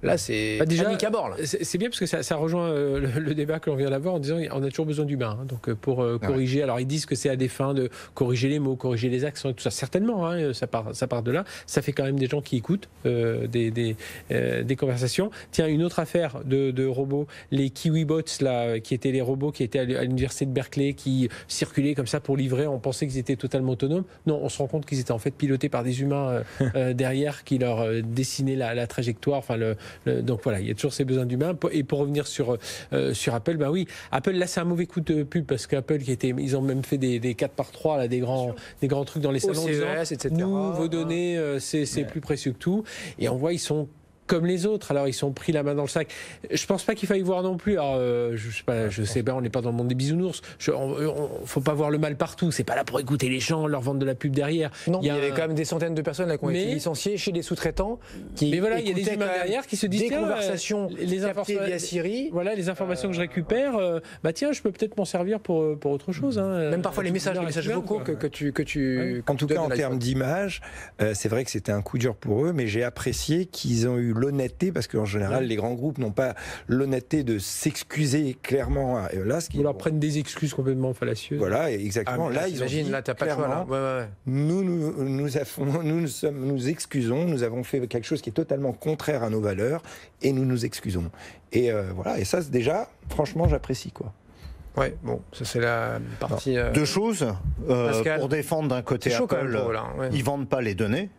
là c'est déjà panique à bord. C'est bien parce que ça rejoint le débat que l'on vient d'avoir en disant qu'on a toujours besoin d'humains. Donc pour corriger, alors ils disent que c'est à des fins de corriger les mots, corriger les accents et tout ça. Certainement, ça part de là. Ça fait quand même des gens qui écoutent des conversations. Tiens, une autre affaire de robots, les KiwiBots là, qui étaient les robots qui étaient à l'université de Berkeley, qui circulaient comme ça pour livrer. On pensait qu'ils étaient totalement autonomes. Non, on se rend compte qu'ils étaient en fait pilotés par des humains derrière qui leur dessinaient la trajectoire. Enfin, donc voilà, il y a toujours ces besoins d'humains. Et pour revenir sur Apple, oui, Apple, là, c'est un mauvais coup de pub parce qu'Apple, ils ont même fait des 4x3, là, des grands trucs dans les salons. OCS, etc. Nous, vos données, c'est plus précieux que tout. Et on voit, ils sont comme les autres. Alors ils sont pris la main dans le sac. Je pense pas qu'il faille voir non plus. Alors je sais pas, on n'est pas dans le monde des bisounours. Faut pas voir le mal partout. C'est pas là pour écouter les gens, leur vendre de la pub derrière. Non, il y avait quand même des centaines de personnes là qui ont été licenciées chez des sous-traitants. Mais voilà, il y a des humains derrière qui se disent des conversations les informations via Siri. Voilà, les informations que je récupère. Bah tiens, je peux peut-être m'en servir pour autre chose. Hein. Même parfois les messages vocaux que tu. En tout cas, en termes d'image, c'est vrai que c'était un coup dur pour eux, mais j'ai apprécié qu'ils ont eu l'honnêteté, parce qu'en général, les grands groupes n'ont pas l'honnêteté de s'excuser clairement. Là, Ils leur prennent des excuses complètement fallacieuses. Voilà, exactement. Là, ils ont dit, là, t'as pas de choix, là. Ouais. Nous excusons, nous avons fait quelque chose qui est totalement contraire à nos valeurs, et nous nous excusons. Et voilà, et ça, déjà, franchement, j'apprécie, quoi. Ouais, bon, ça c'est la partie... Deux choses. Pour défendre d'un côté Apple, ils vendent pas les données.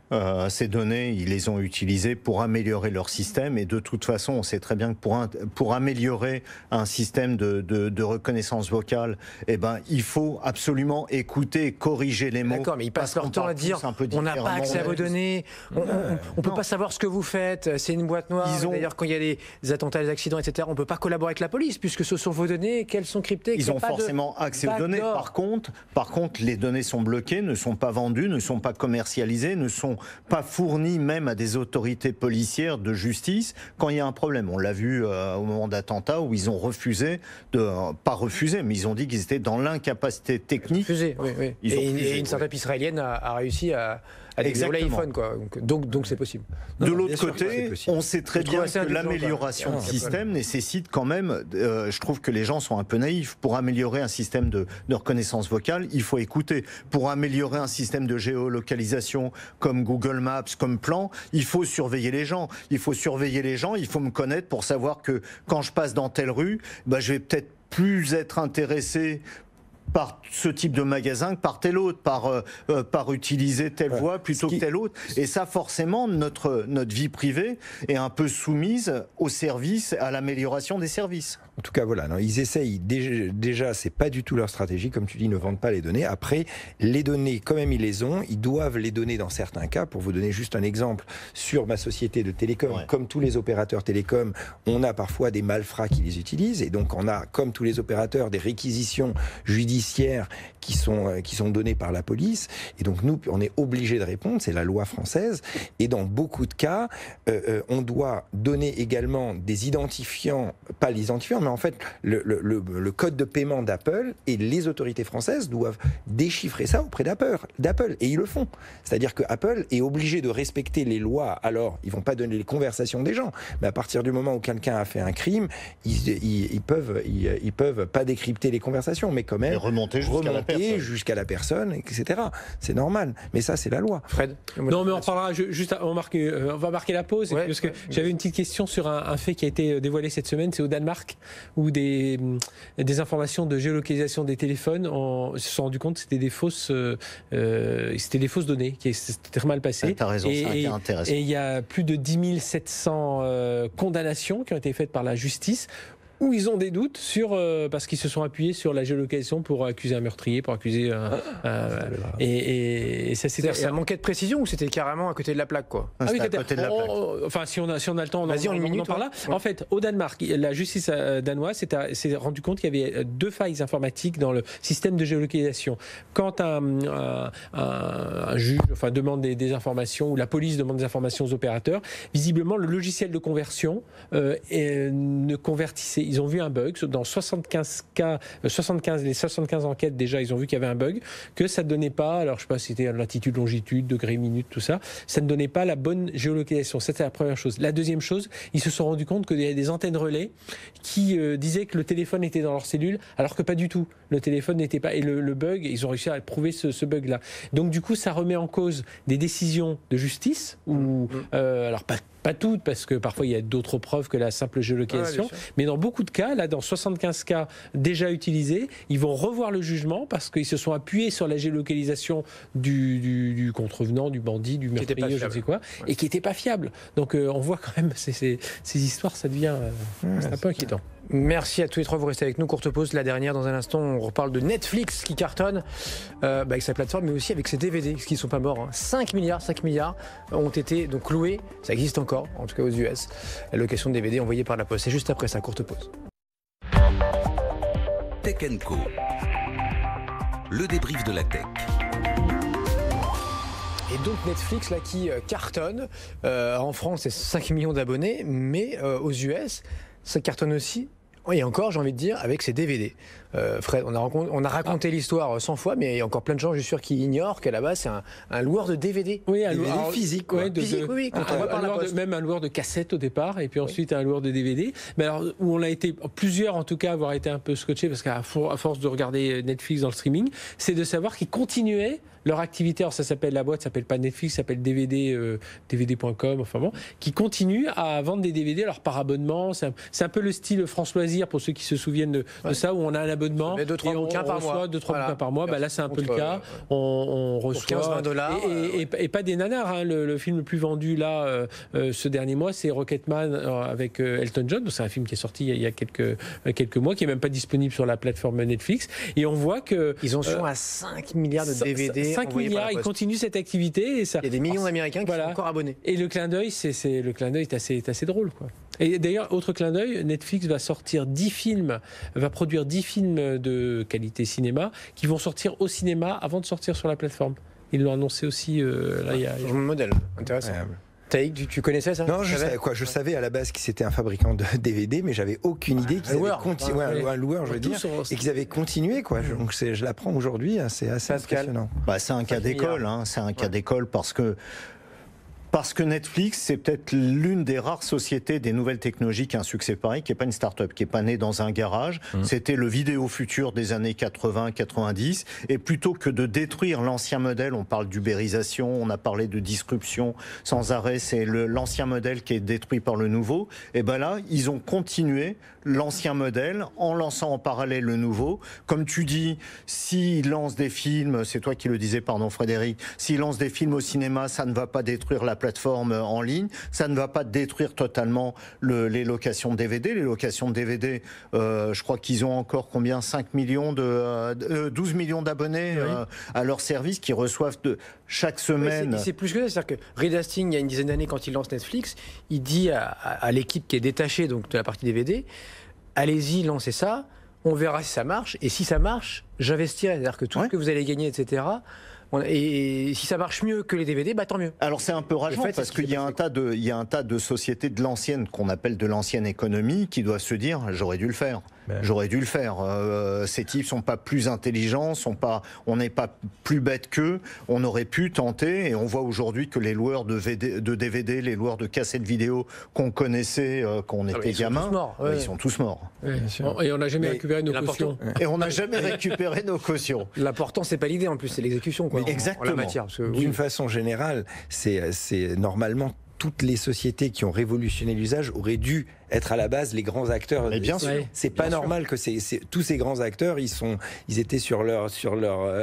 Ces données, ils les ont utilisées pour améliorer leur système. Et de toute façon, on sait très bien que pour améliorer un système de reconnaissance vocale, il faut absolument écouter et corriger les mots. D'accord, mais ils passent leur temps à dire on n'a pas accès à vos données, on peut pas savoir ce que vous faites, c'est une boîte noire. D'ailleurs, quand il y a des attentats, des accidents, etc., on peut pas collaborer avec la police puisque ce sont vos données, qu'elles sont cryptées. Ils ont forcément accès aux données. Par contre, les données sont bloquées, ne sont pas vendues, ne sont pas commercialisées, ne sont pas fournies même à des autorités policières de justice quand il y a un problème. On l'a vu au moment d'attentats où ils ont refusé, pas refusé, mais ils ont dit qu'ils étaient dans l'incapacité technique. Refusé, oui. Et une start-up israélienne a réussi à dévoiler l'iPhone, quoi. Donc c'est possible. De l'autre côté, on sait très bien que l'amélioration de système nécessite quand même, je trouve que les gens sont un peu naïfs. Pour améliorer un système de reconnaissance vocale, il faut écouter. Pour améliorer un système de géolocalisation comme Google Maps, comme Plan, il faut surveiller les gens. Il faut me connaître pour savoir que quand je passe dans telle rue, je vais peut-être plus être intéressé par ce type de magasin que par tel autre, par utiliser telle voie plutôt que telle autre. Et ça, forcément, notre vie privée est un peu soumise au service, à l'amélioration des services. En tout cas, voilà, ils essayent, déjà, c'est pas du tout leur stratégie, comme tu dis, ils ne vendent pas les données. Après, les données, quand même, ils les ont, ils doivent les donner dans certains cas. Pour vous donner juste un exemple, sur ma société de télécom, comme tous les opérateurs télécoms, on a parfois des malfrats qui les utilisent, et donc on a, comme tous les opérateurs, des réquisitions judiciaires qui sont données par la police, et donc nous, on est obligé de répondre, c'est la loi française, et dans beaucoup de cas, on doit donner également des identifiants, pas les identifiants, mais en fait, le code de paiement d'Apple, et les autorités françaises doivent déchiffrer ça auprès d'Apple, et ils le font. C'est-à-dire que Apple est obligé de respecter les lois. Alors, ils vont pas donner les conversations des gens, mais à partir du moment où quelqu'un a fait un crime, ils peuvent pas décrypter les conversations, mais quand même remonter jusqu'à la personne, etc. C'est normal, mais ça, c'est la loi. Fred? Non, mais on parlera juste. On va marquer la pause, parce que j'avais une petite question sur un fait qui a été dévoilé cette semaine. C'est au Danemark, où des informations de géolocalisation des téléphones se sont rendu compte que c'était des fausses données, qui s'étaient très mal passées. T'as raison, c'est intéressant. Et il y a plus de 10 700 condamnations qui ont été faites par la justice, où ils ont des doutes parce qu'ils se sont appuyés sur la géolocalisation pour accuser un meurtrier, pour accuser et ça c'était. Ça manquait de précision ou c'était carrément à côté de la plaque, quoi? Oui, à côté de la plaque. Enfin, si on a le temps, on en parle là. En fait, au Danemark, la justice danoise s'est rendu compte qu'il y avait 2 failles informatiques dans le système de géolocalisation. Quand un juge demande des informations, ou la police demande des informations aux opérateurs, visiblement le logiciel de conversion ne convertissait. Ils ont vu un bug dans 75 cas, les 75 enquêtes déjà, ils ont vu qu'il y avait un bug, que ça ne donnait pas, alors je sais pas si c'était latitude, longitude, degré, minute, tout ça, ça ne donnait pas la bonne géolocalisation. C'était la première chose. La deuxième chose, ils se sont rendus compte qu'il y avait des antennes relais qui disaient que le téléphone était dans leur cellule, alors que pas du tout. Le téléphone n'était pas. Et le bug, ils ont réussi à prouver ce bug-là. Donc du coup, ça remet en cause des décisions de justice, alors pas toutes, parce que parfois il y a d'autres preuves que la simple géolocalisation, mais dans beaucoup de cas, là dans 75 cas déjà utilisés, ils vont revoir le jugement parce qu'ils se sont appuyés sur la géolocalisation du contrevenant, du bandit, du meurtrier, je ne sais quoi, et qui n'était pas fiable. Donc on voit quand même ces histoires, ça devient c'est un peu inquiétant. Merci à tous les trois, vous restez avec nous. Courte pause, la dernière dans un instant. On reparle de Netflix qui cartonne avec sa plateforme, mais aussi avec ses DVD, qui ne sont pas morts. 5 milliards ont été donc loués. Ça existe encore, en tout cas aux US. La location de DVD envoyée par la Poste. C'est juste après ça, courte pause. Tech & Co. Le débrief de la tech. Et donc Netflix là qui cartonne. En France, c'est 5 millions d'abonnés, mais aux US, ça cartonne aussi. Et encore, j'ai envie de dire, avec ses DVD. Fred, on a raconté l'histoire 100 fois, mais il y a encore plein de gens, je suis sûr, qui ignorent qu'à la base, c'est un loueur de DVD. Oui, un DVD loueur physique. Ouais, oui, même un loueur de cassette au départ, et puis ensuite un loueur de DVD. Mais alors, où on a été, plusieurs en tout cas, avoir été un peu scotchés, parce qu'à force de regarder Netflix dans le streaming, c'est de savoir qu'ils continuaient leur activité. Alors, la boîte s'appelle pas Netflix, ça s'appelle dvd.com, enfin bon, qui continue à vendre des DVD, alors par abonnement. C'est un peu le style France Loisirs, pour ceux qui se souviennent de ça, où on a un abonnement. 2-3 bouquins par mois. 2-3 bouquins par mois. Là, c'est un peu le cas. On reçoit. $15. Et pas des nanars. Hein. Le film le plus vendu, là, ce dernier mois, c'est Rocketman avec Elton John. C'est un film qui est sorti il y a quelques mois, qui n'est même pas disponible sur la plateforme Netflix. Et on voit que. Ils en sont à 5 milliards de DVD. 5 milliards, ils continuent cette activité. Et ça, il y a des millions d'Américains qui sont encore abonnés. Et le clin d'œil, le clin d'œil est assez drôle, quoi. Et d'ailleurs, autre clin d'œil, Netflix va produire 10 films de qualité cinéma qui vont sortir au cinéma avant de sortir sur la plateforme. Ils l'ont annoncé aussi là il y a. Changement de modèle, intéressant. Taïk, tu connaissais ça? Non, je savais à la base que c'était un fabricant de DVD, mais j'avais aucune idée qu'ils avaient continué, un loueur, je veux dire, et qu'ils avaient continué, quoi. Donc je l'apprends aujourd'hui, hein, c'est assez impressionnant. C'est un cas d'école, c'est un cas d'école parce que Netflix, c'est peut-être l'une des rares sociétés des nouvelles technologies qui a un succès pareil, qui n'est pas une start-up, qui n'est pas née dans un garage. C'était le vidéo futur des années 80-90. Et plutôt que de détruire l'ancien modèle, on parle d'ubérisation, on a parlé de disruption sans arrêt, c'est l'ancien modèle qui est détruit par le nouveau. Et ben là, ils ont continué l'ancien modèle en lançant en parallèle le nouveau. Comme tu dis, s'ils lancent des films, c'est toi qui le disais, pardon Frédéric, s'ils lancent des films au cinéma, ça ne va pas détruire la plateforme en ligne, ça ne va pas détruire totalement les locations de DVD. Les locations de DVD, je crois qu'ils ont encore combien, 12 millions d'abonnés à leur service qui reçoivent chaque semaine. C'est plus que ça, c'est-à-dire que Reed Hastings, il y a une dizaine d'années, quand il lance Netflix, il dit à l'équipe qui est détachée donc, de la partie DVD, allez-y, lancez ça, on verra si ça marche, et si ça marche, j'investirai. C'est-à-dire que tout ce que vous allez gagner, etc., et si ça marche mieux que les DVD, tant mieux. Alors c'est un peu rageant parce qu'il y a un tas de sociétés de l'ancienne, qu'on appelle de l'ancienne économie, qui doivent se dire j'aurais dû le faire. J'aurais dû le faire. Ces types sont pas plus intelligents, on n'est pas plus bêtes qu'eux. On aurait pu tenter, et on voit aujourd'hui que les loueurs de DVD, les loueurs de cassettes vidéo qu'on connaissait quand on était gamin, ils sont tous morts. Et on n'a jamais récupéré nos cautions. Et on n'a jamais récupéré nos cautions. L'important, c'est pas l'idée en plus, c'est l'exécution. Exactement. En la matière, d'une façon générale, c'est normalement toutes les sociétés qui ont révolutionné l'usage auraient dû être à la base les grands acteurs. Mais bien sûr. C'est pas normal que tous ces grands acteurs, ils étaient sur leur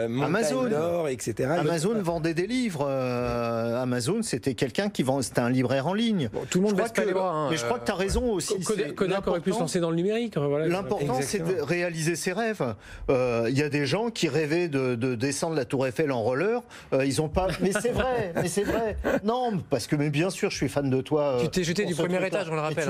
montagne d'or, etc. Amazon vendait des livres. Amazon, c'était quelqu'un c'était un libraire en ligne. Tout le monde baisse pas les bras. Mais je crois que tu as raison aussi. Kodak aurait pu se lancer dans le numérique. L'important, c'est de réaliser ses rêves. Il y a des gens qui rêvaient de descendre la Tour Eiffel en roller. Ils ont pas. Mais c'est vrai. Non, parce que bien sûr, je suis fan de toi. Tu t'es jeté du premier étage, on le rappelle.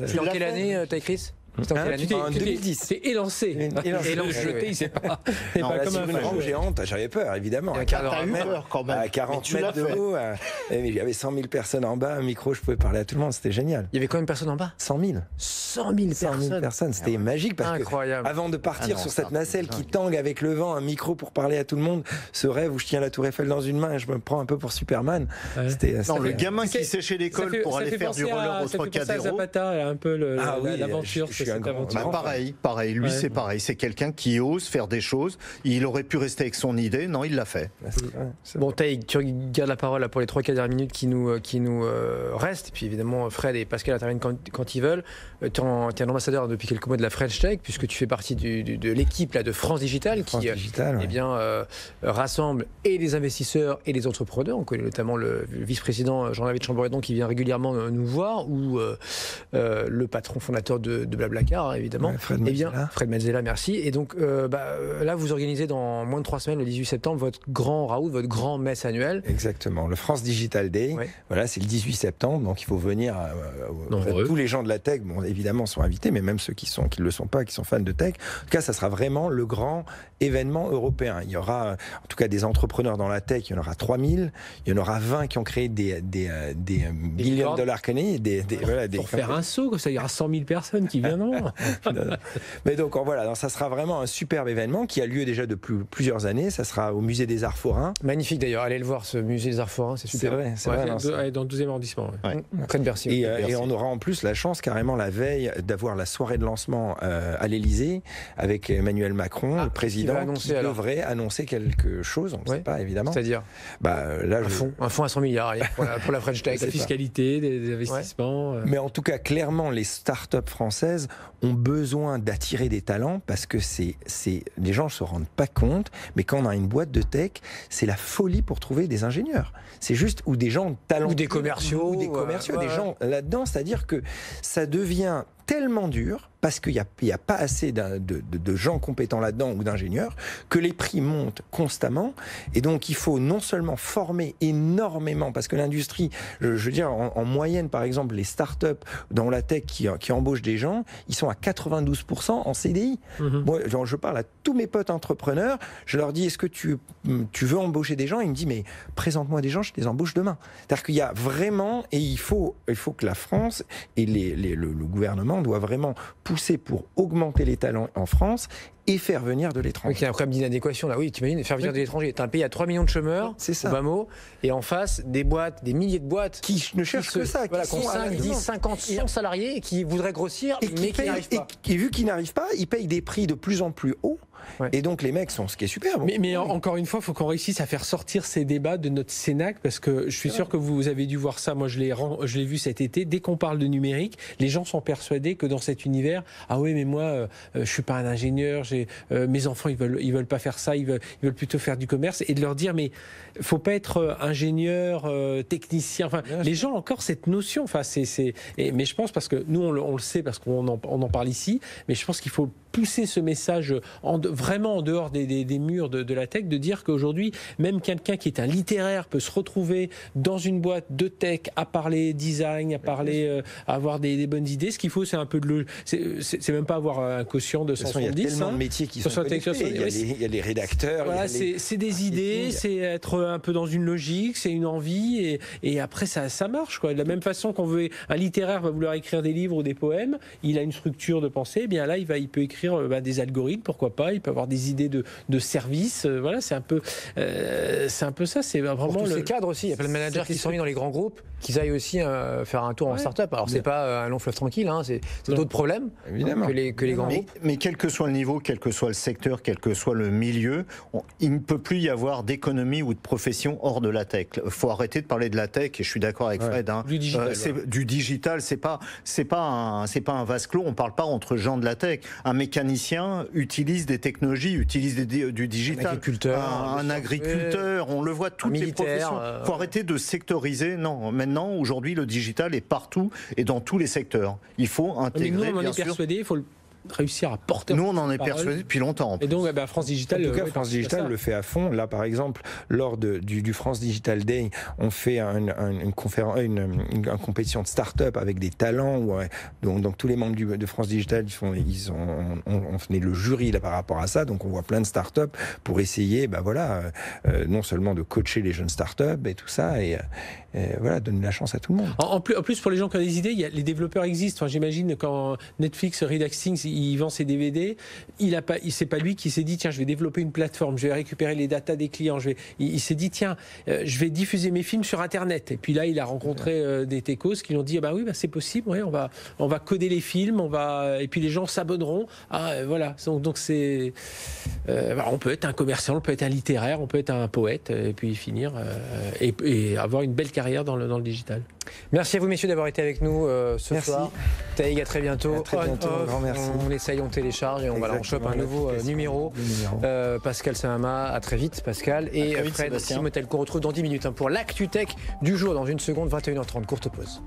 Tu en quelle année t'as écrit? En 2010. C'est élancé. Jeté, il sait pas. C'est pas comme un grande géante. J'avais peur, évidemment. À 40 mètres de haut. Il y avait 100 000 personnes en bas. Un micro, je pouvais parler à tout le monde. C'était génial. Il y avait combien de personnes en bas? 100 000. 100 000 personnes. C'était magique parce que avant de partir sur cette nacelle qui tangue avec le vent, un micro pour parler à tout le monde, ce rêve où je tiens la Tour Eiffel dans une main et je me prends un peu pour Superman. Le gamin qui séchait l'école pour aller faire du roller au Trocadéro. Zapata, un peu l'aventure. Pareil. Lui, c'est pareil. C'est quelqu'un qui ose faire des choses. Il aurait pu rester avec son idée. Non, il l'a fait. Bon, Taïk, tu gardes la parole là, pour les 3-4 dernières minutes qui nous restent. Et puis évidemment, Fred et Pascal interviennent quand ils veulent. Tu es un ambassadeur depuis quelques mois de la French Tech, puisque tu fais partie de l'équipe de France Digital qui rassemble et les investisseurs et les entrepreneurs. On connaît notamment le vice-président Jean-David Chamboredon qui vient régulièrement nous voir, ou le patron fondateur de Blablacar, Blablacar, évidemment. Ouais, Fred Mezzella, merci. Et donc là, vous organisez dans moins de 3 semaines, le 18 septembre, votre grand raout, votre grand messe annuelle. Exactement, le France Digital Day. Ouais. Voilà, c'est le 18 septembre, donc il faut venir. Tous les gens de la tech, bon, évidemment, sont invités, mais même ceux qui ne le sont pas, qui sont fans de tech. En tout cas, ça sera vraiment le grand événement européen. Il y aura, en tout cas, des entrepreneurs dans la tech. Il y en aura 3000. Il y en aura 20 qui ont créé des billion dollar companies. Pour faire un saut, comme ça, il y aura 100 000 personnes qui viendront. Mais donc voilà, donc ça sera vraiment un superbe événement qui a lieu déjà depuis plusieurs années. Ça sera au musée des Arts Forains. Magnifique d'ailleurs, allez le voir, ce musée des Arts Forains, c'est super. C'est vrai. Dans le 12e arrondissement. Près de Bercy. Et on aura en plus la chance carrément la veille d'avoir la soirée de lancement à l'Elysée avec Emmanuel Macron, le président, qui devrait annoncer quelque chose. On ne sait pas évidemment. C'est-à-dire un fonds à 100 milliards pour la French Tech. La fiscalité, des investissements. Mais en tout cas, clairement, les startups françaises ont besoin d'attirer des talents parce que les gens ne se rendent pas compte, mais quand on a une boîte de tech, c'est la folie pour trouver des ingénieurs. C'est juste, ou des gens talentueux. Ou des commerciaux. Des gens là-dedans, c'est-à-dire que ça devient tellement dur, parce qu'il n'y a pas assez de gens compétents là-dedans ou d'ingénieurs, que les prix montent constamment. Et donc, il faut non seulement former énormément, parce que l'industrie, je veux dire, en moyenne, par exemple, les startups dans la tech qui embauchent des gens, ils sont à 92% en CDI. Moi, je parle à tous mes potes entrepreneurs, je leur dis, est-ce que tu veux embaucher des gens? Ils me disent, mais présente-moi des gens, je les embauche demain. C'est-à-dire qu'il y a vraiment, et il faut que la France et le gouvernement doit vraiment pousser pour augmenter les talents en France et faire venir de l'étranger. Oui, il y a un problème d'inadéquation là. Oui, tu imagines faire venir de l'étranger. Tu as un pays à 3 millions de chômeurs, c'est ça. Au bas mot, et en face, des boîtes, des milliers de boîtes qui ne cherchent que ça, qui ont 5, 10, 50, 100 salariés et qui voudraient grossir, mais qui n'arrivent pas. Et vu qu'ils n'arrivent pas, ils payent des prix de plus en plus hauts. Ouais. Et donc les mecs sont, ce qui est super. Mais encore une fois, il faut qu'on réussisse à faire sortir ces débats de notre Cénac, parce que je suis sûr que vous avez dû voir ça. Moi, je l'ai vu cet été. Dès qu'on parle de numérique, les gens sont persuadés que dans cet univers, ah oui, mais moi, je suis pas un ingénieur. Mes enfants, ils veulent pas faire ça. Ils veulent plutôt faire du commerce. Et de leur dire, mais faut pas être ingénieur, technicien. Enfin, les gens ont encore cette notion. Enfin, mais je pense, parce que nous, on le sait, parce qu'on en parle ici. Mais je pense qu'il faut pousser ce message vraiment en dehors des murs de la tech, de dire qu'aujourd'hui, même quelqu'un qui est un littéraire peut se retrouver dans une boîte de tech à parler design, à avoir des bonnes idées. Ce qu'il faut, c'est un peu c'est même pas avoir un quotient de 170. Il y a tellement de métiers qui sont connectés. Il y a les rédacteurs. Voilà, c'est des idées, c'est être un peu dans une logique, c'est une envie, et après ça marche, quoi. De la même façon qu'on veut, un littéraire va vouloir écrire des livres ou des poèmes, il a une structure de pensée, et bien là il peut écrire des algorithmes, pourquoi pas, il peut avoir des idées de services, voilà, c'est un peu ça, c'est vraiment pour tous ces cadres aussi, il y a plein de managers qui sont mis dans les grands groupes, qu'ils aillent aussi faire un tour en start-up. Alors c'est pas un long fleuve tranquille, hein, c'est d'autres problèmes évidemment que les grands groupes. Mais quel que soit le niveau, quel que soit le secteur, quel que soit le milieu, il ne peut plus y avoir d'économie ou de profession hors de la tech. Il faut arrêter de parler de la tech, et je suis d'accord avec Fred. Hein, du digital, c'est pas un vase clos. On parle pas entre gens de la tech. Un mécanicien utilise des technologies, utilise du digital. Un agriculteur, on le voit, toutes les professions. Il faut arrêter de sectoriser. Non, maintenant, aujourd'hui, le digital est partout et dans tous les secteurs. Il faut intégrer. Mais nous, on en est persuadés, il faut réussir à porter. Nous, on en est persuadés depuis longtemps. Et donc, France Digital, en tout cas, France Digital le fait à fond. Là, par exemple, lors du France Digital Day, on fait une compétition de start-up avec des talents. Donc tous les membres de France Digital, on fait le jury là par rapport à ça. Donc on voit plein de start-up pour essayer, non seulement de coacher les jeunes start-up et tout ça, et voilà, donner la chance à tout le monde. En plus, pour les gens qui ont des idées, les développeurs existent. Enfin, j'imagine quand Netflix, Redactings, il vend ses DVD, c'est pas lui qui s'est dit tiens, je vais développer une plateforme, je vais récupérer les datas des clients, il s'est dit tiens, je vais diffuser mes films sur Internet. Et puis là, il a rencontré des techos qui lui ont dit c'est possible, on va coder les films, et puis les gens s'abonneront. Voilà. Donc c'est on peut être un commercial, on peut être un littéraire, on peut être un poète, et puis finir et avoir une belle carrière dans le digital. Merci à vous, messieurs, d'avoir été avec nous ce soir. Taïg, à très bientôt. À très bientôt. Un grand merci. On essaye, on télécharge et on chope un nouveau numéro. Pascal Samama, à très vite, Pascal. Et Fred Simotel, qu'on retrouve dans 10 minutes pour l'Actu Tech du jour. Dans une seconde, 21h30, courte pause.